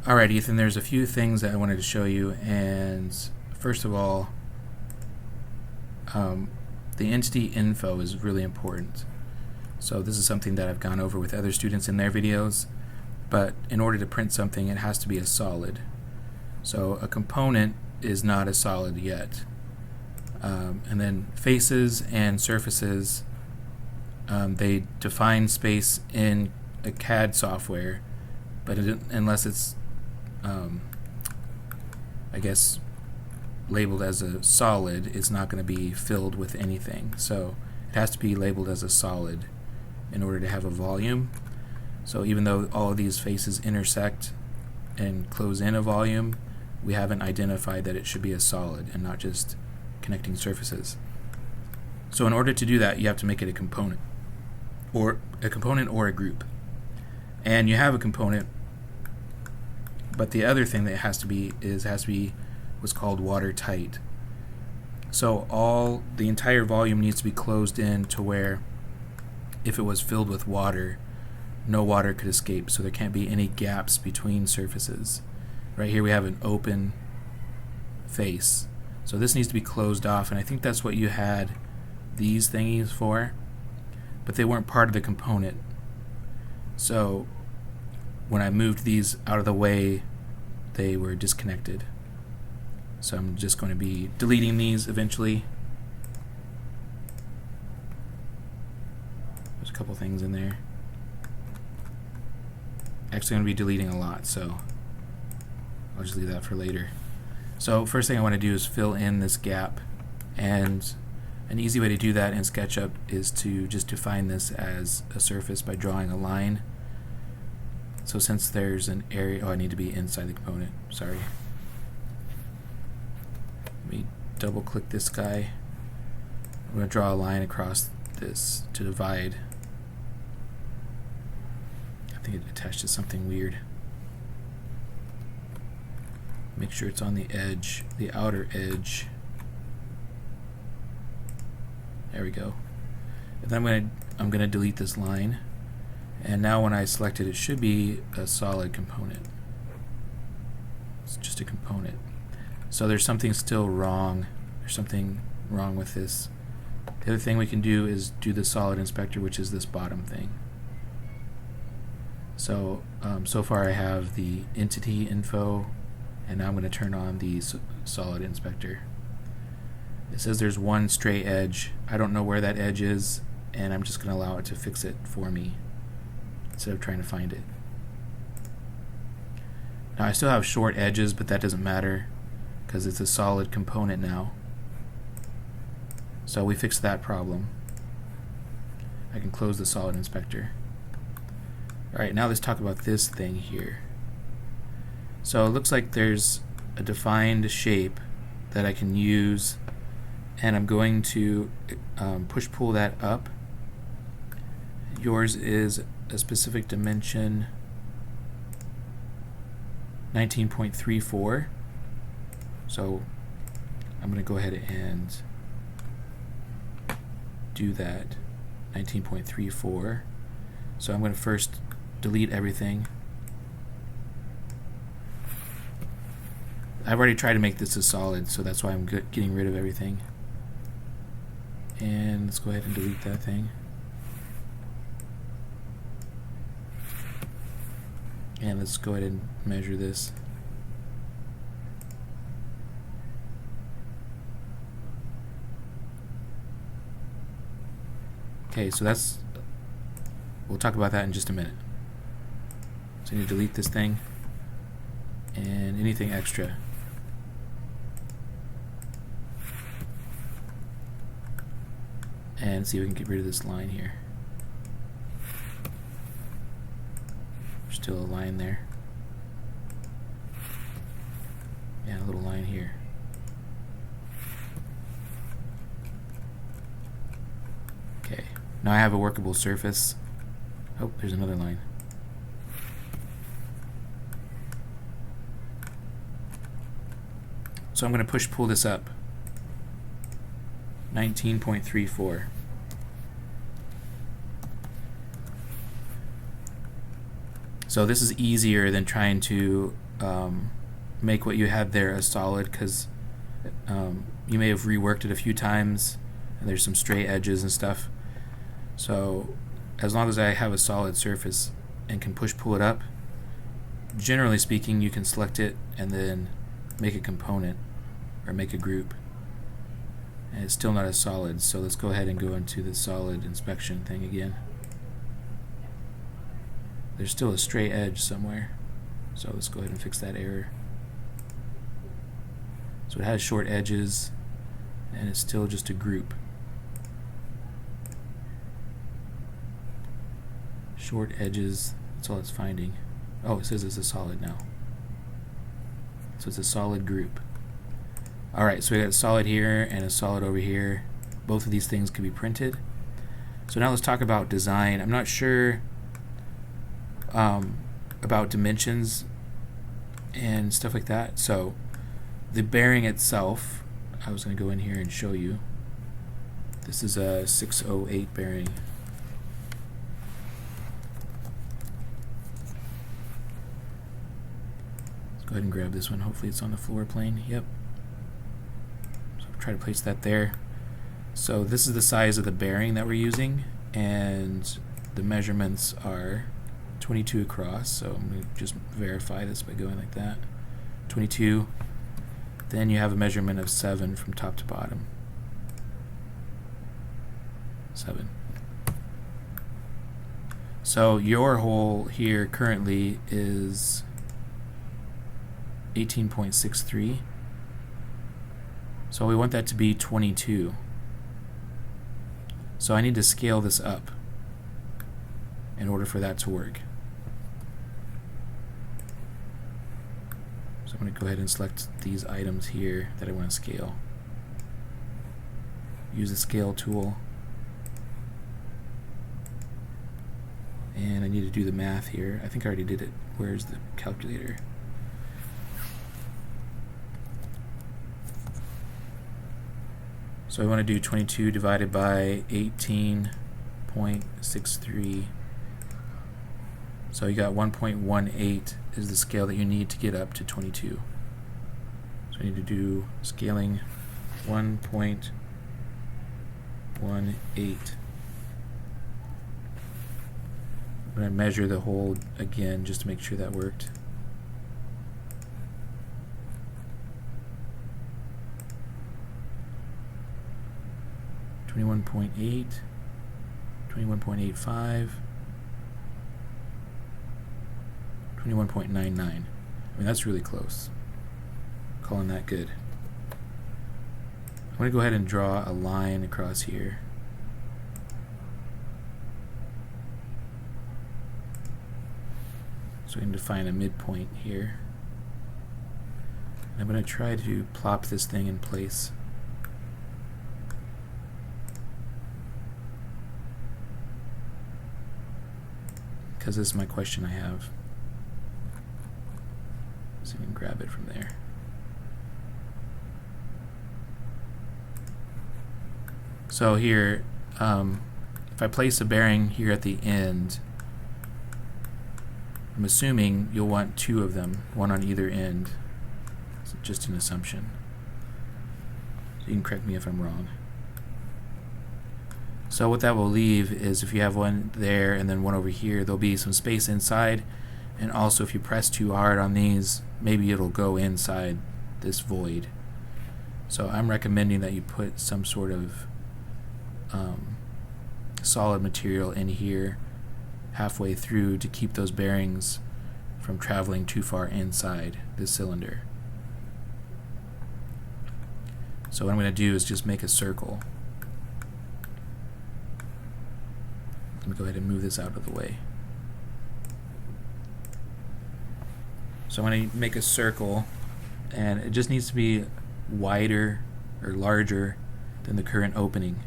Alright, Ethan, there's a few things that I wanted to show you, and first of all, the entity info is really important. So this is something that I've gone over with other students in their videos, but in order to print something, it has to be a solid. So a component is not a solid yet. And then faces and surfaces, they define space in a CAD software, but unless it's I guess labeled as a solid, it's not going to be filled with anything. So it has to be labeled as a solid in order to have a volume. So even though all of these faces intersect and close in a volume, we haven't identified that it should be a solid and not just connecting surfaces. So in order to do that, you have to make it a component or a group. And you have a component, but the other thing that it has to be what's called watertight. So the entire volume needs to be closed in to where if it was filled with water, no water could escape, so there can't be any gaps between surfaces. Right here we have an open face, so this needs to be closed off, and I think that's what you had these thingies for, but they weren't part of the component. So when I moved these out of the way, they were disconnected. So I'm just going to be deleting these eventually. There's a couple things in there. Actually, I'm going to be deleting a lot, so I'll just leave that for later. So first thing I want to do is fill in this gap, and an easy way to do that in Sketchup is to just define this as a surface by drawing a line. So since there's an area, I need to be inside the component, sorry. Let me double click this guy. I'm going to draw a line across this to divide. I think it attached to something weird. Make sure it's on the edge, the outer edge. There we go. And then I'm going to delete this line. And now when I select it, it should be a solid component. It's just a component. So there's something still wrong. There's something wrong with this. The other thing we can do is do the solid inspector, which is this bottom thing. So so far I have the entity info, and now I'm going to turn on the solid inspector. It says there's one stray edge. I don't know where that edge is, and I'm just going to allow it to fix it for me instead of trying to find it. Now I still have short edges, but that doesn't matter because it's a solid component now. So we fixed that problem. I can close the solid inspector. Alright, now let's talk about this thing here. So it looks like there's a defined shape that I can use, and I'm going to push-pull that up. Yours is a specific dimension 19.34. So I'm going to go ahead and do that 19.34. So I'm going to first delete everything. I've already tried to make this a solid, so that's why I'm getting rid of everything. And let's go ahead and delete that thing. And let's go ahead and measure this. Okay, so we'll talk about that in just a minute. So I need to delete this thing and anything extra. And see if we can get rid of this line here. There's still a line there. And a little line here. Okay, now I have a workable surface. Oh, there's another line. So I'm going to push-pull this up. 19.34. So this is easier than trying to make what you had there a solid, because you may have reworked it a few times and there's some stray edges and stuff. So as long as I have a solid surface and can pull it up, generally speaking, you can select it and then make a component or make a group. And it's still not a solid, so let's go ahead and go into the solid inspection thing again. There's still a stray edge somewhere, so let's go ahead and fix that error. So it has short edges and it's still just a group. Short edges, that's all it's finding. Oh, it says it's a solid now. So it's a solid group. Alright, so we got a solid here and a solid over here. Both of these things can be printed. So now let's talk about design. I'm not sure about dimensions and stuff like that. So the bearing itself, I was going to go in here and show you. This is a 608 bearing. Let's go ahead and grab this one. Hopefully it's on the floor plane. Yep. So I'll try to place that there. So this is the size of the bearing that we're using, and the measurements are 22 across. So I'm going to just verify this by going like that. 22. Then you have a measurement of 7 from top to bottom. 7. So your hole here currently is 18.63. So we want that to be 22. So I need to scale this up in order for that to work. So I'm going to go ahead and select these items here that I want to scale. Use the scale tool. And I need to do the math here. I think I already did it. Where's the calculator? So I want to do 22 divided by 18.63. So you got 1.18 is the scale that you need to get up to 22. So I need to do scaling 1.18. I'm going to measure the hole again just to make sure that worked. .8, 21.85, 21.99. I mean, that's really close. Calling that good. I'm going to go ahead and draw a line across here. So I can define a midpoint here. And I'm going to try to plop this thing in place. Because this is my question I have. So you can grab it from there. So here, if I place a bearing here at the end, I'm assuming you'll want 2 of them, one on either end. It's just an assumption. So you can correct me if I'm wrong. So what that will leave is, if you have one there and then one over here, there'll be some space inside, and also if you press too hard on these, maybe it'll go inside this void. So I'm recommending that you put some sort of solid material in here halfway through to keep those bearings from traveling too far inside this cylinder. So what I'm going to do is just make a circle. Let me go ahead and move this out of the way. So I'm going to make a circle, and it just needs to be wider or larger than the current opening.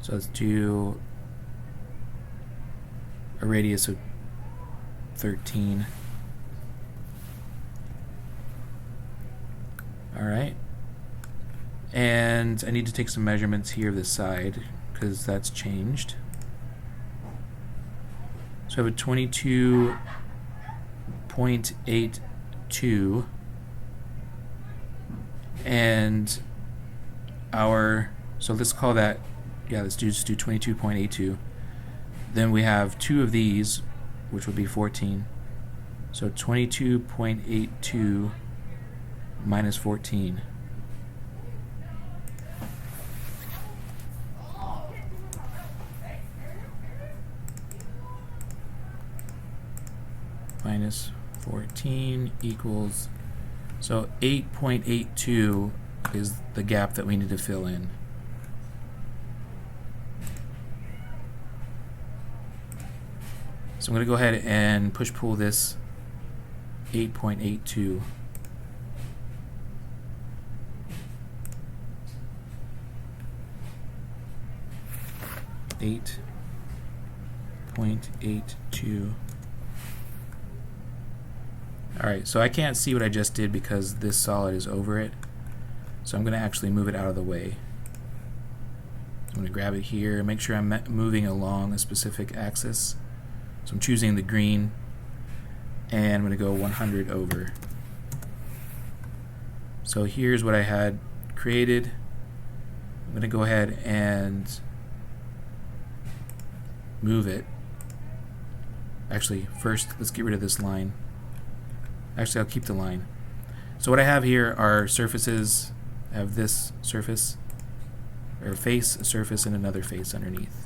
So let's do a radius of 13. Alright. And I need to take some measurements here of the side because that's changed. So I have a 22.82 and so let's call that, let's just do 22.82. Then we have two of these, which would be 14. So 22.82 minus 14. Minus 14 equals, so 8.82 is the gap that we need to fill in. So I'm going to go ahead and push-pull this 8.82. Alright, so I can't see what I just did because this solid is over it. So I'm going to actually move it out of the way. I'm going to grab it here, make sure I'm moving along a specific axis. So I'm choosing the green, and I'm going to go 100 over. So here's what I had created. I'm going to go ahead and move it. Actually, first let's get rid of this line. Actually, I'll keep the line. So what I have here are surfaces. I have this surface, or face, a surface, and another face underneath.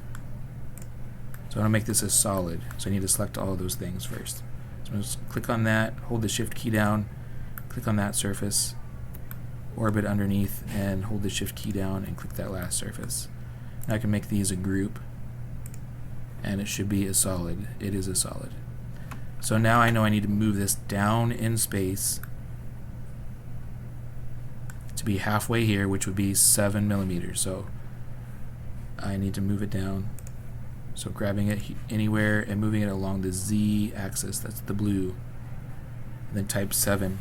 So I want to make this a solid. So I need to select all of those things first. So I'm going to click on that, hold the Shift key down, click on that surface, orbit underneath, and hold the Shift key down and click that last surface. Now I can make these a group, and it should be a solid. It is a solid. So now I know I need to move this down in space to be halfway here, which would be 7 millimeters. So I need to move it down. So grabbing it anywhere and moving it along the Z axis, that's the blue, and then type 7.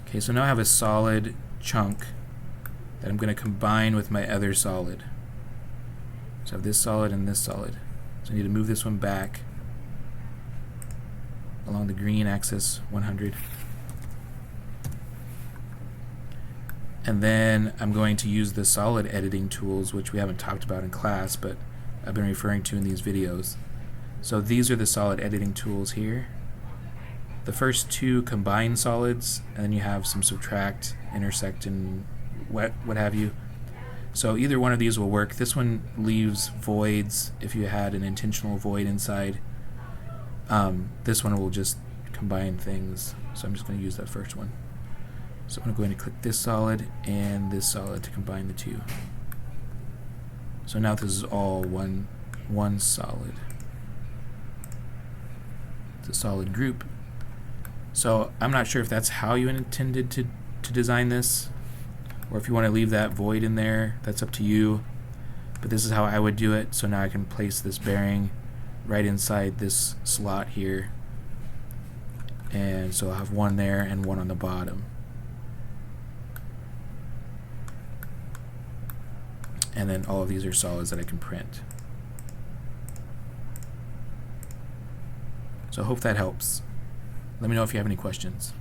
Okay, so now I have a solid chunk that I'm going to combine with my other solid. So I have this solid and this solid. So I need to move this one back along the green axis, 100. And then I'm going to use the solid editing tools, which we haven't talked about in class, but I've been referring to in these videos. So these are the solid editing tools here. The first two combine solids, and then you have some subtract, intersect, and what have you. So either one of these will work. This one leaves voids if you had an intentional void inside. This one will just combine things. So I'm just going to use that first one. So I'm going to click this solid and this solid to combine the two. So now this is all one solid. It's a solid group. So I'm not sure if that's how you intended to design this, or if you want to leave that void in there, that's up to you. But this is how I would do it. So now I can place this bearing right inside this slot here. And so I'll have one there and one on the bottom. And then all of these are solids that I can print. So I hope that helps. Let me know if you have any questions.